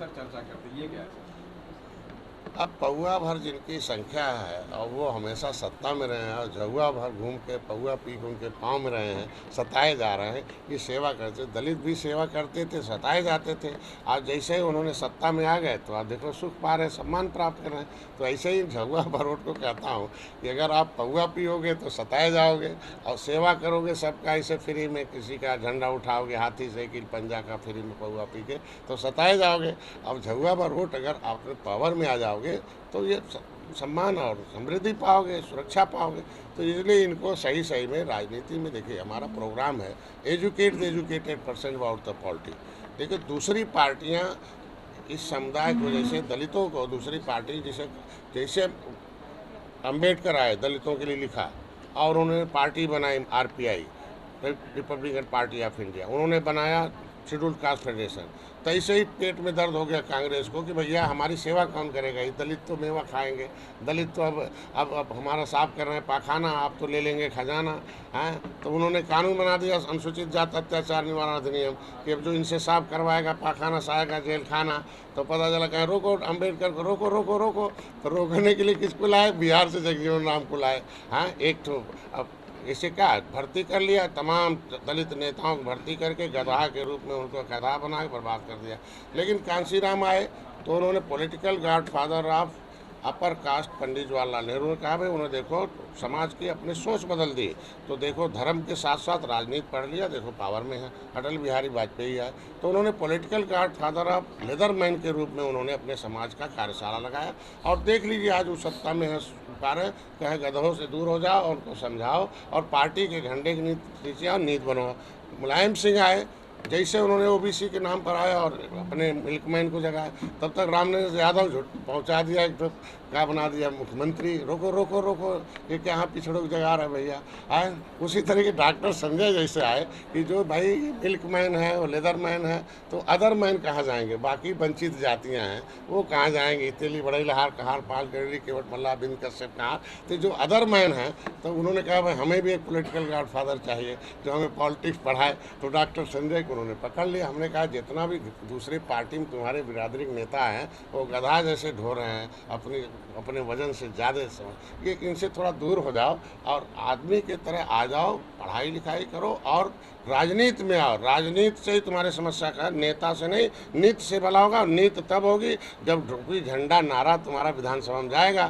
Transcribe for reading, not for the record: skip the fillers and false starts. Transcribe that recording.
अक्सर चर्चा करते हैं, ये क्या है? अब पौआ भर जिनकी संख्या है और वो हमेशा सत्ता में रहे हैं और झुआ भर घूम के पौआ पी के उनके पाँव में रहे हैं, सताए जा रहे हैं, ये सेवा करते। दलित भी सेवा करते थे, सताए जाते थे। आज जैसे ही उन्होंने सत्ता में आ गए तो आप देखो सुख पा रहे हैं, सम्मान प्राप्त कर रहे हैं। तो ऐसे ही झुआ भरोट को कहता हूँ कि अगर आप पौआ पियोगे तो सताए जाओगे, और सेवा करोगे सबका ऐसे फ्री में, किसी का झंडा उठाओगे हाथी साइकिल पंजा का फ्री में पौआ पी के, तो सताए जाओगे। अब झुआ भरोट अगर आप पावर में आ जाओगे तो ये सम्मान और समृद्धि पाओगे, सुरक्षा पाओगे। तो इसलिए इनको सही सही में राजनीति में, देखिए हमारा प्रोग्राम है educate the educated person about the politics. देखिए दूसरी पार्टियां इस समुदाय को, जैसे दलितों को दूसरी पार्टी, जैसे जैसे अम्बेडकर आए दलितों के लिए लिखा और उन्होंने पार्टी बनाई RPI, Republican party of India, उन्होंने बनाया शेड्यूल्ड कास्ट फेडरेशन। तो ऐसे ही पेट में दर्द हो गया कांग्रेस को कि भैया हमारी सेवा कौन करेगा, ये दलित तो मेवा खाएंगे, दलित तो अब हमारा साफ कर रहे हैं पाखाना, आप तो ले लेंगे खजाना है। तो उन्होंने कानून बना दिया अनुसूचित जाति अत्याचार निवारण अधिनियम कि अब जो इनसे साफ करवाएगा पाखाना साएगा जेल खाना। तो पता चला कहें रोको अम्बेडकर को, रोको रोको रोको। तो रोकने के लिए किसको लाए? बिहार से जगजीवन राम को लाए। हाँ, एक तो अब इसे क्या भर्ती कर लिया, तमाम दलित नेताओं को भर्ती करके गधा के रूप में उनको गधा बना के बर्बाद कर दिया। लेकिन कांशीराम आए तो उन्होंने political god father of upper caste Pandit Jawaharlal Nehru ने कहा भाई उन्होंने देखो समाज की अपनी सोच बदल दी। तो देखो धर्म के साथ साथ राजनीति पढ़ लिया, देखो पावर में है, अटल बिहारी वाजपेयी है। तो उन्होंने political god father of leather man के रूप में उन्होंने अपने समाज का कार्यशाला लगाया। और देख लीजिए आज वो सत्ता में है, पुकारे कहे गधों से दूर हो जाओ और उनको समझाओ और पार्टी के झंडे के नीचे आओ, नीति बनाओ। मुलायम सिंह आए, जैसे उन्होंने ओबीसी के नाम पर आया और अपने मिल्कमैन को जगाया, तब तक रामनिवास यादव झूठ पहुंचा दिया, एक तो क्या बना दिया मुख्यमंत्री। रोको रोको रोको, ये क्या यहाँ पिछड़ों की जगह रहा है भैया। आए उसी तरह के डॉक्टर संजय जैसे आए कि जो भाई मिल्कमैन है और लेदर मैन है, तो अदर मैन कहाँ जाएंगे? बाकी वंचित जातियाँ हैं वो कहाँ जाएंगी? तेली बड़ई लहार कहार पाल गरी केवट मल्ला बिंद कश्यप कहाँ। तो जो अदर मैन है, तो उन्होंने कहा भाई हमें भी एक पॉलिटिकल गॉड फादर चाहिए जो हमें पॉलिटिक्स पढ़ाए। तो डॉक्टर संजय को उन्होंने पकड़ लिया। हमने कहा जितना भी दूसरी पार्टी में तुम्हारे बिरादरी के नेता हैं वो गधा जैसे ढो रहे हैं, अपने वजन से ज़्यादा समझ, ये इनसे थोड़ा दूर हो जाओ और आदमी की तरह आ जाओ, पढ़ाई लिखाई करो और राजनीति में आओ। राजनीति से ही तुम्हारी समस्या का, नेता से नहीं, नीति से भला होगा। और नीति तब होगी जब ढुकी झंडा नारा तुम्हारा विधानसभा में जाएगा।